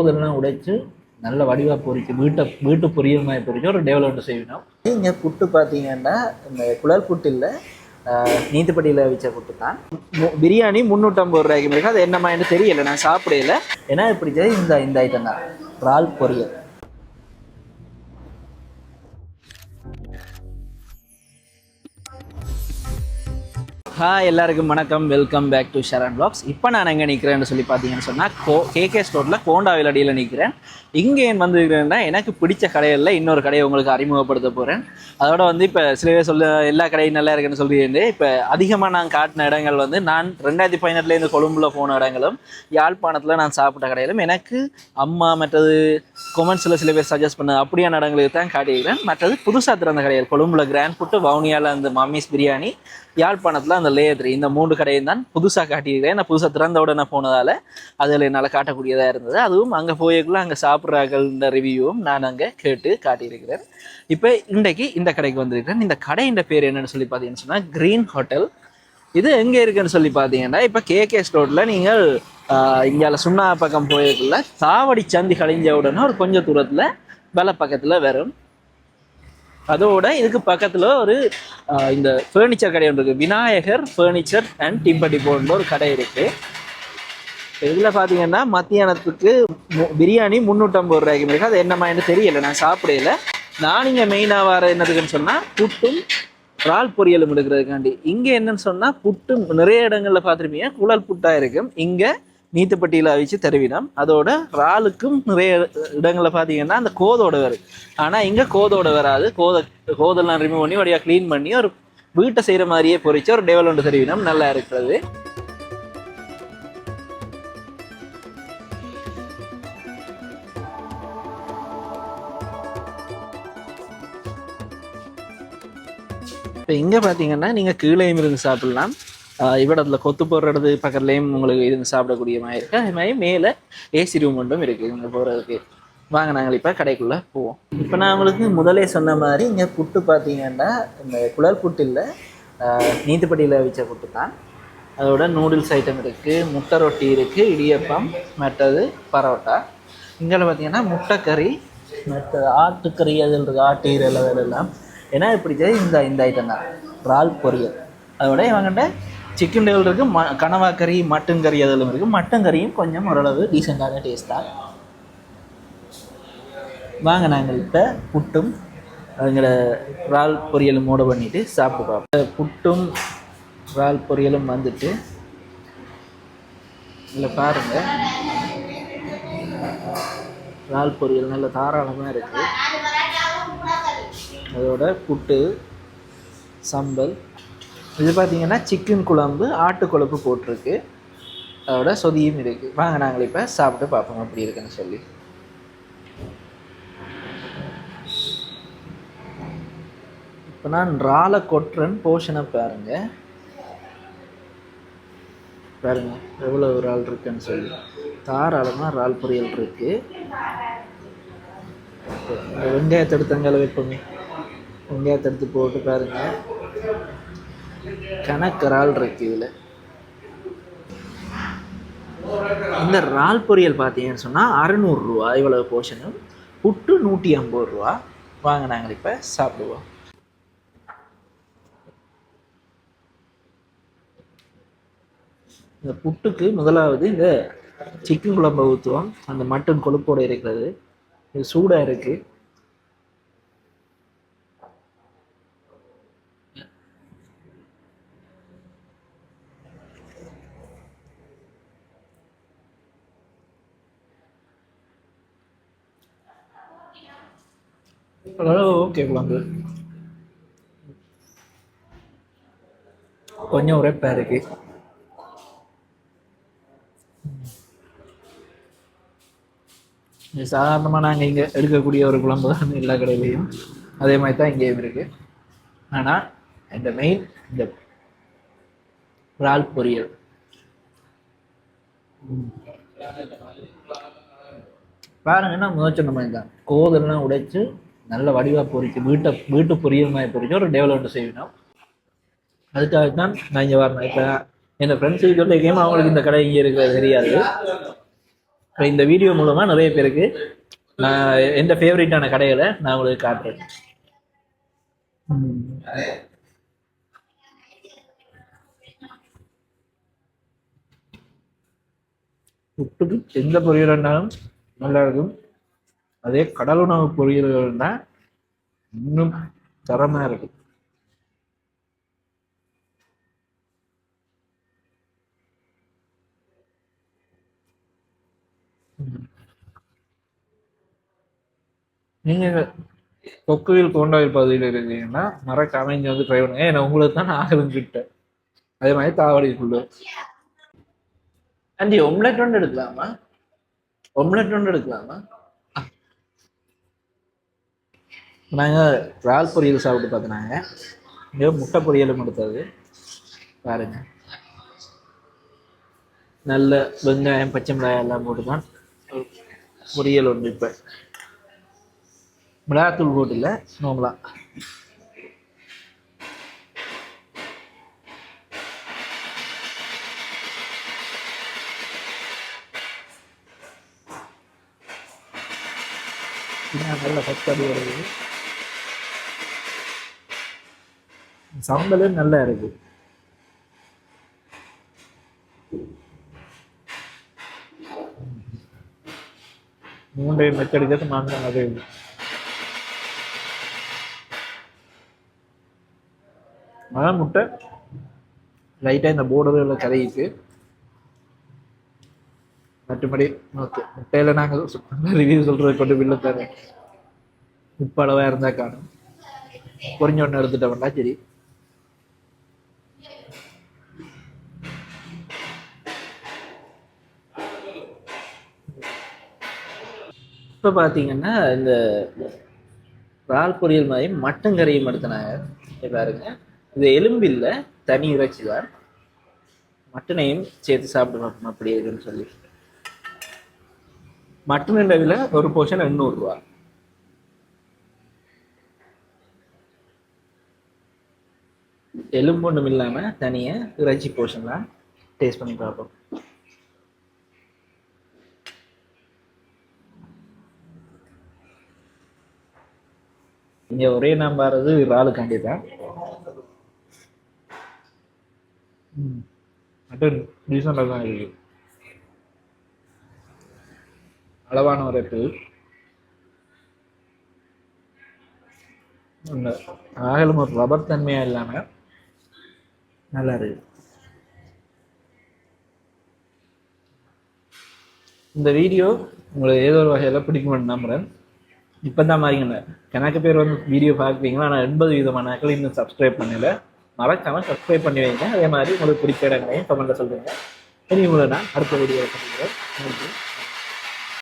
இதெல்லாம் உடைச்சு நல்ல வடிவா பொரிச்சு வீட்டு பொரியல் மாதிரி பொரிச்சு ஒரு டெவலப்மெண்ட் செய்யணும். இங்கே புட்டு பார்த்தீங்கன்னா இந்த குழல் புட்டு இல்லை, நீத்துப்பட்டியில் வச்ச புட்டு தான். பிரியாணி 350 ரூபாய்க்கு இருக்கு. அது என்ன மாதிரி தெரியல, நான் சாப்பிடல. ஏன்னா பிடிச்சது இந்த ஐட்டம் தான், இறால் பொரியல். எல்லாருக்கும் வணக்கம், welcome back to Sharan vlogs. இப்போ நான் எங்கே நிற்கிறேன்னு சொல்லி பார்த்தீங்கன்னு சொன்னால் கேகே ஸ்டோரில் கோண்டாவில் அடியில் நிற்கிறேன். இங்கே ஏன் வந்துருக்கிறேன்னா, எனக்கு பிடிச்ச கடைகளில் இன்னொரு கடையை உங்களுக்கு அறிமுகப்படுத்த போகிறேன். அதோட இப்போ சில பேர் சொல்ல எல்லா கடையும் நல்லா இருக்குன்னு சொல்லியிருந்தேன். இப்போ அதிகமாக நான் காட்டின இடங்கள் நான் 2018 கொழும்புல போன இடங்களும் யாழ்ப்பாணத்தில் நான் சாப்பிட்ட கடையிலும் எனக்கு அம்மா மற்றது கொமெண்ட்ஸில் சில பேர் சஜஸ்ட் பண்ணது அப்படியான இடங்களுக்கு தான் காட்டியிருக்கிறேன். மற்றது புதுசாக திறந்த கடைகள் கொழும்புல கிராண்ட் புட்டு, வவுனியாவில் அந்த மம்மிஸ் பிரியாணி, யாழ்ப்பாணத்தில் அந்த லேயர் 3, இந்த 3 கடையும் தான் புதுசாக காட்டியிருக்கிறேன். நான் புதுசாக திறந்த உடனே போனதால் அதில் என்னால் காட்டக்கூடியதாக இருந்தது. அதுவும் அங்கே போயக்குள்ள அங்கே சாப்பிட்றார்கள் இந்த ரிவ்யூவும் நான் அங்கே கேட்டு காட்டியிருக்கிறேன். இப்போ இன்றைக்கு இந்த கடைக்கு வந்திருக்கிறேன். இந்த கடையின் பேர் என்னென்னு சொல்லி பார்த்தீங்கன்னு சொன்னால் கிரீன் ஹோட்டல். இது எங்கே இருக்குன்னு சொல்லி பார்த்தீங்கன்னா, இப்போ கேகே ஸ்டோரில் நீங்கள் இங்கே சுண்ணா பக்கம் போயக்குள்ள சாவடி சந்தி கழிஞ்ச உடனே ஒரு கொஞ்சம் தூரத்தில் வலை பக்கத்தில் வரும். அதோட இதுக்கு பக்கத்தில் ஒரு இந்த ஃபர்னிச்சர் கடை ஒன்று இருக்குது, விநாயகர் ஃபர்னிச்சர் அண்ட் டிம்பர் டிப்போன்ற ஒரு கடை இருக்குது. இதில் பார்த்தீங்கன்னா மத்தியானத்துக்கு பிரியாணி 350 ரூபாய்க்கு இருக்கு. அது என்ன மாதிரி தெரியல, நான் சாப்பிடல. நான் இங்கே மெயினாக வர என்னதுக்குன்னு சொன்னால் புட்டும் இறால் பொரியலும் எடுக்கிறதுக்காண்டி. இங்கே என்னன்னு சொன்னால் புட்டும் நிறைய இடங்களில் பார்த்துருப்பீங்க குழல் புட்டாக இருக்கும். இங்கே நீத்துப்பட்டியில் வச்சு தருவினோம். அதோட இறாலுக்கும் நிறைய இடங்களில் பார்த்தீங்கன்னா அந்த கோதோட வரும். ஆனால் இங்கே கோதோட வராது. கோதெல்லாம் ரிமூவ் பண்ணி வழியாக க்ளீன் பண்ணி ஒரு வீட்டை செய்கிற மாதிரியே பொறிச்சு ஒரு டெவலப்மெண்ட் தருவினோம். நல்லா இருக்கிறது. இப்போ இங்கே பார்த்தீங்கன்னா நீங்கள் கீழேயும் இருந்து சாப்பிட்லாம். இவ்விடத்தில் கொத்து போடுறது பக்கத்துலேயும் உங்களுக்கு இருந்து சாப்பிடக்கூடிய மாதிரி இருக்குது. அதே மாதிரி மேலே ஏசி ரூம் மட்டும் இருக்குது இங்கே போகிறதுக்கு. வாங்க நாங்கள் இப்போ கடைக்குள்ளே போவோம். இப்போ நான் உங்களுக்கு முதலே சொன்ன மாதிரி இங்கே புட்டு பார்த்தீங்கன்னா இந்த குழல் புட்டு இல்லை, நீத்துப்பட்டியில் வச்ச புட்டு தான். அதோட நூடுல்ஸ் ஐட்டம் இருக்குது, முட்டை ரொட்டி இருக்குது, இடியப்பம், மற்றது பரோட்டா. இங்கே பார்த்தீங்கன்னா முட்டைக்கறி, மற்றது ஆட்டுக்கறி அதில் இருக்குது, ஆட்டு ஈரல் அதெல்லாம். ஏன்னா பிடிச்சது இந்த ஐட்டம் தான், இறால் பொரியல். அதோட இவங்கிட்ட சிக்கன் டேபிள் இருக்குது, கனவா கறி, மட்டன் கறி அதெல்லாம் இருக்குது. மட்டன் கறியும் கொஞ்சம் ஓரளவு டீசெண்டான டேஸ்ட்டாக. வாங்க நாங்கள் இப்போ புட்டும் எங்களோட இறால் பொரியலும் மூட பண்ணிவிட்டு சாப்பிட்டு பார்ப்போம். புட்டும் இறால் பொரியலும் வந்துட்டு இதில் பாருங்கள், இறால் பொரியல் நல்ல தாராளமாக இருக்குது. அதோட புட்டு, சம்பல், இது பார்த்தீங்கன்னா சிக்கன் குழம்பு, ஆட்டு குழம்பு போட்டிருக்கு. அதோட சொதியும் இருக்குது. வாங்க நாங்கள் இப்போ சாப்பிட்டு பார்ப்போம் அப்படி இருக்குன்னு சொல்லி. இப்போ நான் இறாலை கொட்டுறேன், போர்ஷனை பாருங்க எவ்வளோ இறால் இருக்குன்னு சொல்லி. தாராளமாக இறால் பொரியல் இருக்குது. வெங்காயத்தை எடுத்து அங்கே வைப்போமே, வெங்காயத்தை எடுத்து போட்டு பாருங்கள், கணக்கு இறால் இருக்கு இதில். இந்த இறால் பொரியல் பார்த்தீங்கன்னு சொன்னால் 600 ரூபா இவ்வளவு போர்ஷனும். புட்டு 150 ரூபா. வாங்க நாங்கள் இப்போ சாப்பிடுவோம். இந்த புட்டுக்கு முதலாவது இந்த சிக்கன் குழம்பை ஊற்றுவோம். அந்த மட்டன் கொழுப்போடு இருக்கிறது, இது சூடாக இருக்குது. ஓகே, குழம்பு கொஞ்சம் உரைப்பாக இருக்கு. சாதாரணமாக நாங்கள் இங்கே எடுக்கக்கூடிய ஒரு குழம்பு தான் எல்லா கடையிலையும், அதே மாதிரி தான் இங்கேயும் இருக்குது. ஆனால் இந்த மெயின் இந்த இறால் பொரியல் பாருங்கன்னா முதல் சொன்ன மாதிரி தான், கோதெல்லாம் உடைச்சு நல்ல வடிவாக பொறிச்சு வீட்டு பொரியல் மாதிரி பொறிச்சு ஒரு டெவலப்மெண்ட் செய்யணும். அதுக்காக தான் நான் இங்கே வரணும். இப்போ என் ஃப்ரெண்ட்ஸுக்கு சொல்ல கேம் அவங்களுக்கு இந்த கடை இங்கே இருக்கிறது தெரியாது. இந்த வீடியோ மூலமா நிறைய பேருக்கு நான் எந்த ஃபேவரட்டான கடைகளை நான் உங்களுக்கு காட்டுறேன். புட்டுக்கு எந்த பொரியல் இருந்தாலும் நல்லா இருக்கும். அதே கடல் உணவு பொரியல்கள்னா இன்னும் தரமா இருக்கும். நீங்க கொக்குவில் கோண்டாவில் பகுதியில் இருக்கீங்கன்னா மறக்காம இங்க வந்து ட்ரை பண்ணுங்க. ஏன்னா உங்களுக்கு தான் ஆகலும் கிட்ட அதே மாதிரி தாவடிக்குள்ள ஆண்டி ஒம்லெட் ஒன்று எடுக்கலாமா? ஒம்லெட் ஒன்று எடுக்கலாமா? நாங்கள் இறால் பொரியல் சாப்பிட்டு பார்த்தினாங்க. இங்கே முட்டை பொரியலும் எடுத்தது பாருங்க. நல்ல வெங்காயம் பச்சை மிளகாய் எல்லாம் போட்டு தான் பொரியல் ஒன்று. இப்போ மிளகாத்தூள் போட்டில்ல நோம்பலாம். நல்ல பச்சடி வருது. சம்பளம் நல்லா இருக்கு. மூண்டையும் மெச்சடிக்கிறது மாங்காய் அது மழை முட்டை லைட்டாக இந்த போர்டரில் கதையிட்டு மற்றபடி ஓகே. முட்டையில் நாங்கள் ரிவ்யூ சொல்கிறத கொண்டு பில்ல தரேன். உப்பு அளவாக இருந்தால் காணும். பொறிஞ்ச ஒன்று எடுத்துட்டோம்னா சரி. இப்போ பார்த்தீங்கன்னா இந்த இறால் பொரியல் மாதிரி மட்டன் கறியும் எடுத்தினாங்க. பாருங்க, இது எலும்பில்ல தனி இறைச்சி தான். மட்டனையும் சேர்த்து சாப்பிடணும் அப்படி இருக்குன்னு சொல்லி. மட்டன் விலை ஒரு போர்ஷன் 800 ரூபா. எலும்பு ஒன்றும் இல்லாமல் தனியாக இறைச்சி போர்ஷன்லாம் டேஸ்ட் பண்ணி பார்ப்போம். இங்கே ஒரே நம்பாறது இறாலுக்காண்டி தான். மட்டன் டீசெண்டாக தான் இருக்கு. அளவான உரைப்பு ஆகலும் ஒரு ரப்பர் தன்மையாக இல்லாமல் நல்லா இருக்கு. இந்த வீடியோ உங்களுக்கு ஏதோ ஒரு வகையில் பிடிக்கும்னு நம்புறேன். இப்போ தான் மாதிரிங்க கணக்கு பேர் வந்து வீடியோ பார்க்குறீங்களா? ஆனால் 80% இன்னும் சப்ஸ்கிரைப் பண்ணல. மறக்காமல் சப்ஸ்கிரைப் பண்ணி வைங்க. அதே மாதிரி உங்களுக்கு பிடிச்ச இடங்களையும் கமெண்ட்டில் சொல்லுங்கள். இனி உங்களை நான் அடுத்த வீடியோ பண்ணுறேன். நன்றி.